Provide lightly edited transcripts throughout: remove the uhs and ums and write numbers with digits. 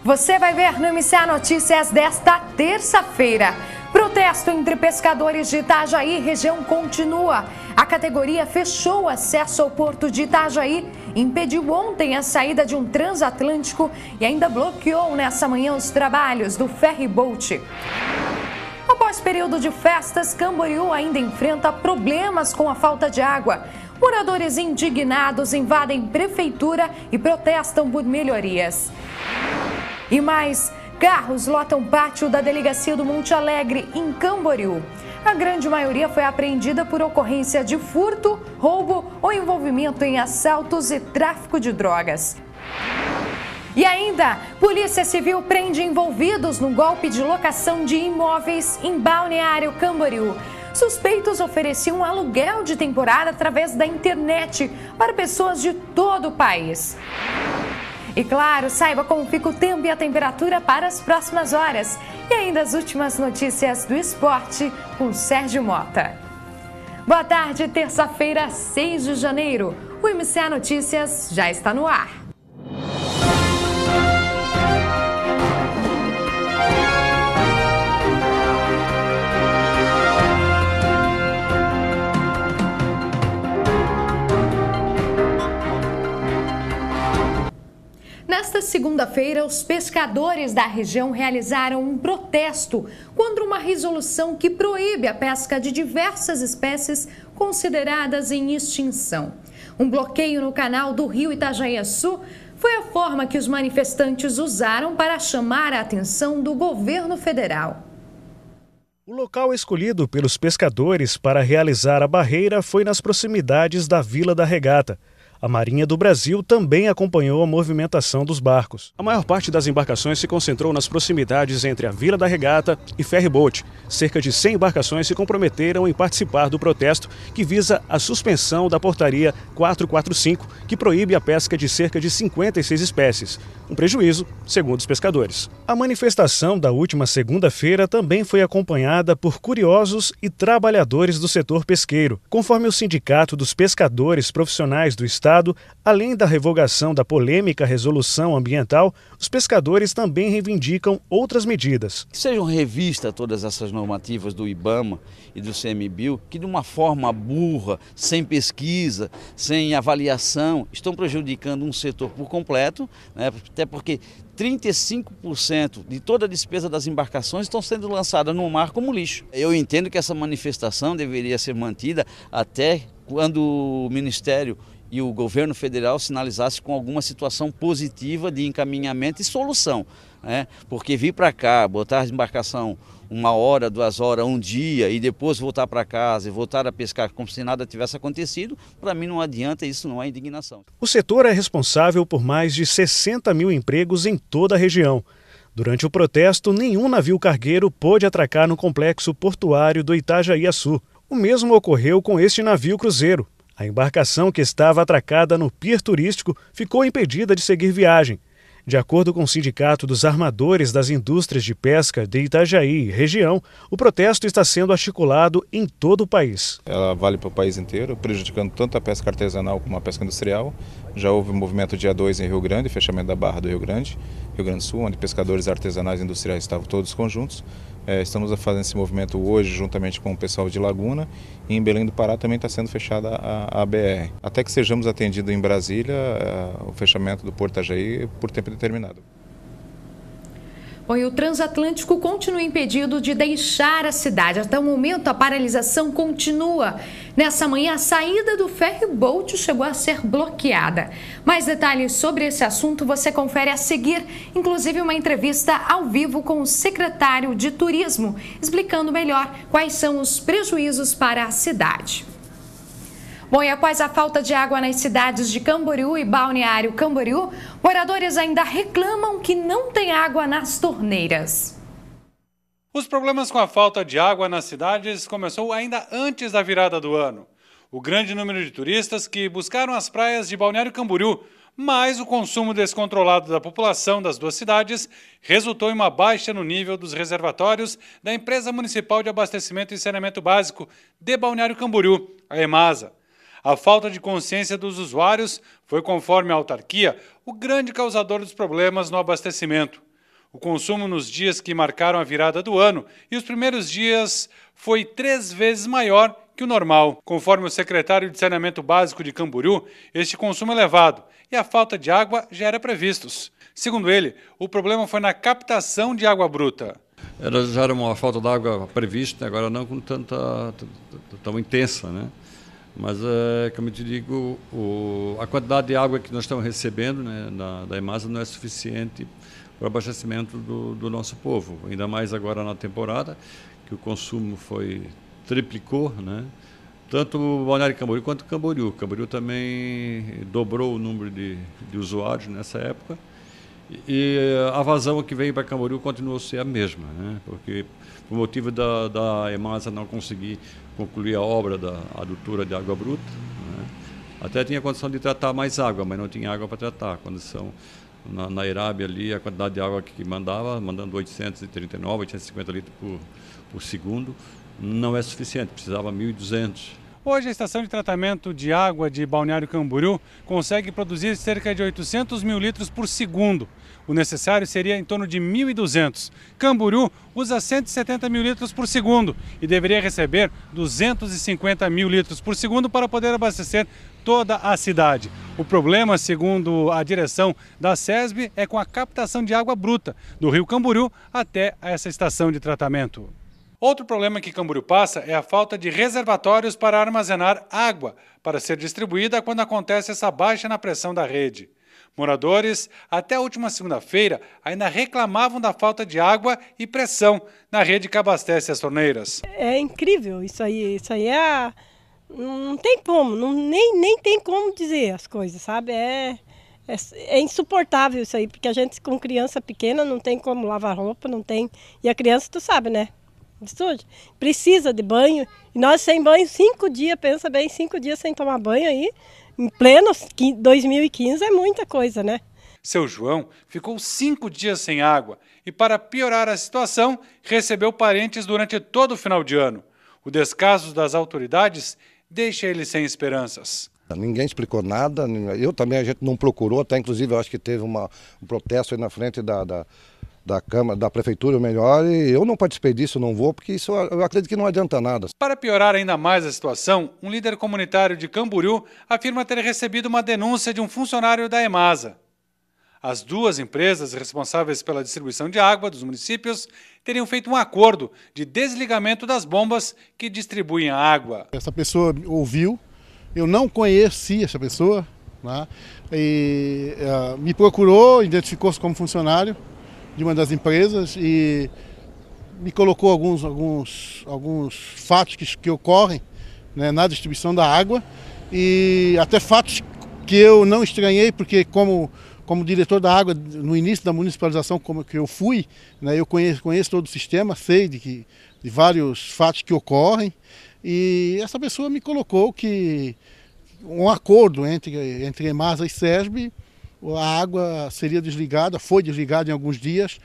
Você vai ver no MCA Notícias desta terça-feira. Protesto entre pescadores de Itajaí, região continua. A categoria fechou o acesso ao porto de Itajaí, impediu ontem a saída de um transatlântico e ainda bloqueou nessa manhã os trabalhos do ferryboat. Após período de festas, Camboriú ainda enfrenta problemas com a falta de água. Moradores indignados invadem prefeitura e protestam por melhorias. E mais, carros lotam pátio da delegacia do Monte Alegre, em Camboriú. A grande maioria foi apreendida por ocorrência de furto, roubo ou envolvimento em assaltos e tráfico de drogas. E ainda, Polícia Civil prende envolvidos no golpe de locação de imóveis em Balneário Camboriú. Suspeitos ofereciam aluguel de temporada através da internet para pessoas de todo o país. E claro, saiba como fica o tempo e a temperatura para as próximas horas. E ainda as últimas notícias do esporte com Sérgio Mota. Boa tarde, terça-feira, 6 de janeiro. O MCA Notícias já está no ar. Nesta segunda-feira, os pescadores da região realizaram um protesto contra uma resolução que proíbe a pesca de diversas espécies consideradas em extinção. Um bloqueio no canal do rio Itajaí-Açu foi a forma que os manifestantes usaram para chamar a atenção do governo federal. O local escolhido pelos pescadores para realizar a barreira foi nas proximidades da Vila da Regata. A Marinha do Brasil também acompanhou a movimentação dos barcos. A maior parte das embarcações se concentrou nas proximidades entre a Vila da Regata e ferryboat. Cerca de 100 embarcações se comprometeram em participar do protesto que visa a suspensão da portaria 445, que proíbe a pesca de cerca de 56 espécies. Um prejuízo, segundo os pescadores. A manifestação da última segunda-feira também foi acompanhada por curiosos e trabalhadores do setor pesqueiro. Conforme o Sindicato dos Pescadores Profissionais do Estado, além da revogação da polêmica resolução ambiental, os pescadores também reivindicam outras medidas. Que sejam revistas todas essas normativas do IBAMA e do CMBio, que de uma forma burra, sem pesquisa, sem avaliação, estão prejudicando um setor por completo, né? Até porque 35% de toda a despesa das embarcações estão sendo lançadas no mar como lixo. Eu entendo que essa manifestação deveria ser mantida até quando o Ministério e o governo federal sinalizasse com alguma situação positiva de encaminhamento e solução, né? Porque vir para cá, botar a embarcação 1 hora, 2 horas, um dia e depois voltar para casa e voltar a pescar como se nada tivesse acontecido, para mim não adianta, isso não é indignação. O setor é responsável por mais de 60 mil empregos em toda a região. Durante o protesto, nenhum navio cargueiro pôde atracar no complexo portuário do Itajaí-Açu. O mesmo ocorreu com este navio cruzeiro. A embarcação que estava atracada no pier turístico ficou impedida de seguir viagem. De acordo com o Sindicato dos Armadores das Indústrias de Pesca de Itajaí e região, o protesto está sendo articulado em todo o país. Ela vale para o país inteiro, prejudicando tanto a pesca artesanal como a pesca industrial. Já houve um movimento dia 2 em Rio Grande, fechamento da Barra do Rio Grande do Sul, onde pescadores artesanais e industriais estavam todos conjuntos. Estamos fazendo esse movimento hoje juntamente com o pessoal de Laguna, e em Belém do Pará também está sendo fechada a BR. Até que sejamos atendidos em Brasília, o fechamento do Porto Itajaí por tempo determinado. Bom, e o transatlântico continua impedido de deixar a cidade. Até o momento, a paralisação continua. Nessa manhã, a saída do ferryboat chegou a ser bloqueada. Mais detalhes sobre esse assunto você confere a seguir, inclusive uma entrevista ao vivo com o secretário de Turismo, explicando melhor quais são os prejuízos para a cidade. Bom, e após a falta de água nas cidades de Camboriú e Balneário Camboriú, moradores ainda reclamam que não tem água nas torneiras. Os problemas com a falta de água nas cidades começou ainda antes da virada do ano. O grande número de turistas que buscaram as praias de Balneário Camboriú, mas o consumo descontrolado da população das duas cidades resultou em uma baixa no nível dos reservatórios da Empresa Municipal de Abastecimento e Saneamento Básico de Balneário Camboriú, a EMASA. A falta de consciência dos usuários foi, conforme a autarquia, o grande causador dos problemas no abastecimento. O consumo nos dias que marcaram a virada do ano e os primeiros dias foi 3 vezes maior que o normal. Conforme o secretário de Saneamento Básico de Camboriú, este consumo é elevado e a falta de água já era previstos. Segundo ele, o problema foi na captação de água bruta. Já era uma falta de água prevista, agora não com tão intensa, né? Mas, como eu te digo, a quantidade de água que nós estamos recebendo, né, da EMASA não é suficiente para o abastecimento do nosso povo. Ainda mais agora na temporada, que o consumo triplicou, né? Tanto o Balneário Camboriú quanto o Camboriú. Camboriú também dobrou o número de usuários nessa época. E a vazão que veio para Camboriú continuou a ser a mesma, né? Porque por motivo da EMASA não conseguir concluir a obra da adutora de água bruta, né? Até tinha condição de tratar mais água, mas não tinha água para tratar. A condição na Irábia ali, a quantidade de água que mandando 839, 850 litros por segundo, não é suficiente, precisava 1.200. Hoje, a estação de tratamento de água de Balneário Camboriú consegue produzir cerca de 800 mil litros por segundo. O necessário seria em torno de 1.200. Camboriú usa 170 mil litros por segundo e deveria receber 250 mil litros por segundo para poder abastecer toda a cidade. O problema, segundo a direção da SESB, é com a captação de água bruta do rio Camboriú até essa estação de tratamento. Outro problema que Camboriú passa é a falta de reservatórios para armazenar água para ser distribuída quando acontece essa baixa na pressão da rede. Moradores, até a última segunda-feira, ainda reclamavam da falta de água e pressão na rede que abastece as torneiras. É incrível isso aí não tem como, nem tem como dizer as coisas, sabe? É insuportável isso aí, porque a gente com criança pequena não tem como lavar roupa, não tem, e a criança, tu sabe, né? Precisa de banho, e nós sem banho 5 dias, pensa bem, 5 dias sem tomar banho aí, em pleno 2015 é muita coisa, né? Seu João ficou 5 dias sem água e, para piorar a situação, recebeu parentes durante todo o final de ano. O descaso das autoridades deixa ele sem esperanças. Ninguém explicou nada, eu também, a gente não procurou, até inclusive eu acho que teve um protesto aí na frente da Câmara, da Prefeitura, melhor, e eu não participei disso, não vou, porque isso eu acredito que não adianta nada. Para piorar ainda mais a situação, um líder comunitário de Camboriú afirma ter recebido uma denúncia de um funcionário da EMASA. As duas empresas responsáveis pela distribuição de água dos municípios teriam feito um acordo de desligamento das bombas que distribuem a água. Essa pessoa ouviu, eu não conheci essa pessoa, né, e me procurou, identificou-se como funcionário de uma das empresas e me colocou alguns fatos que ocorrem, né, na distribuição da água, e até fatos que eu não estranhei, porque como diretor da água no início da municipalização, como que eu fui, né, eu conheço todo o sistema, sei de vários fatos que ocorrem, e essa pessoa me colocou que um acordo entre EMASA e SESB, a água seria desligada, foi desligada em alguns dias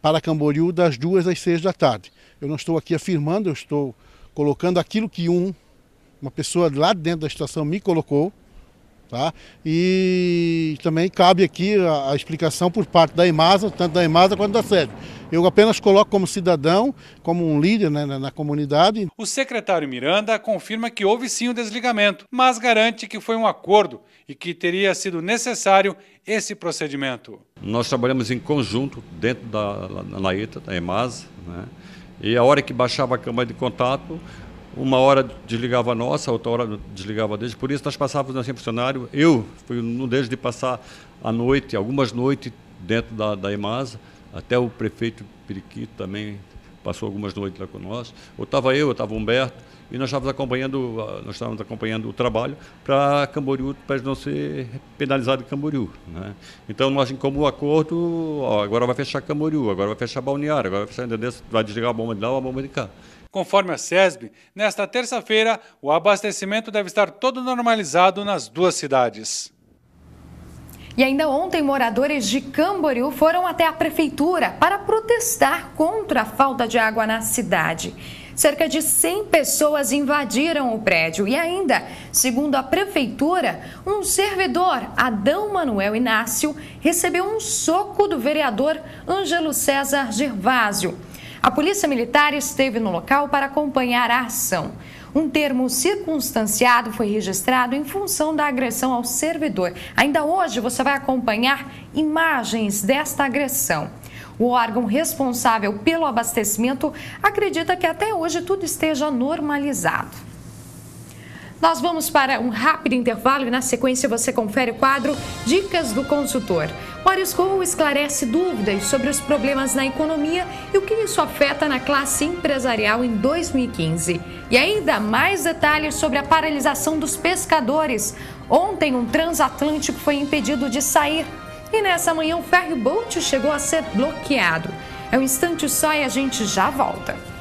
para Camboriú das 2 às 6 da tarde. Eu não estou aqui afirmando, eu estou colocando aquilo que uma pessoa lá dentro da estação me colocou, tá? E também cabe aqui a explicação por parte da EMASA, tanto da EMASA quanto da SESB. Eu apenas coloco como cidadão, como um líder, né, na comunidade. O secretário Miranda confirma que houve sim o desligamento, mas garante que foi um acordo e que teria sido necessário esse procedimento. Nós trabalhamos em conjunto dentro da Laeta, da EMASA, né? E a hora que baixava a câmara de contato, uma hora desligava a nossa, outra hora desligava a deles. Por isso nós passávamos assim, funcionário. Eu fui um deles de passar a noite, algumas noites dentro da EMASA. Até o prefeito Periquito também passou algumas noites lá conosco. Ou estava eu estava o Humberto, e nós estávamos acompanhando o trabalho para Camboriú, para não ser penalizado em Camboriú, né? Então nós, como o acordo, agora vai fechar Camboriú, agora vai fechar Balneário, agora vai desligar a bomba de lá ou a bomba de cá. Conforme a SESB, nesta terça-feira, o abastecimento deve estar todo normalizado nas duas cidades. E ainda ontem, moradores de Camboriú foram até a prefeitura para protestar contra a falta de água na cidade. Cerca de 100 pessoas invadiram o prédio e ainda, segundo a prefeitura, um servidor, Adão Manuel Inácio, recebeu um soco do vereador Ângelo César Gervásio. A polícia militar esteve no local para acompanhar a ação. Um termo circunstanciado foi registrado em função da agressão ao servidor. Ainda hoje você vai acompanhar imagens desta agressão. O órgão responsável pelo abastecimento acredita que até hoje tudo esteja normalizado. Nós vamos para um rápido intervalo e na sequência você confere o quadro Dicas do Consultor. Morisco esclarece dúvidas sobre os problemas na economia e o que isso afeta na classe empresarial em 2015. E ainda mais detalhes sobre a paralisação dos pescadores. Ontem um transatlântico foi impedido de sair e nessa manhã o ferry boat chegou a ser bloqueado. É um instante só e a gente já volta.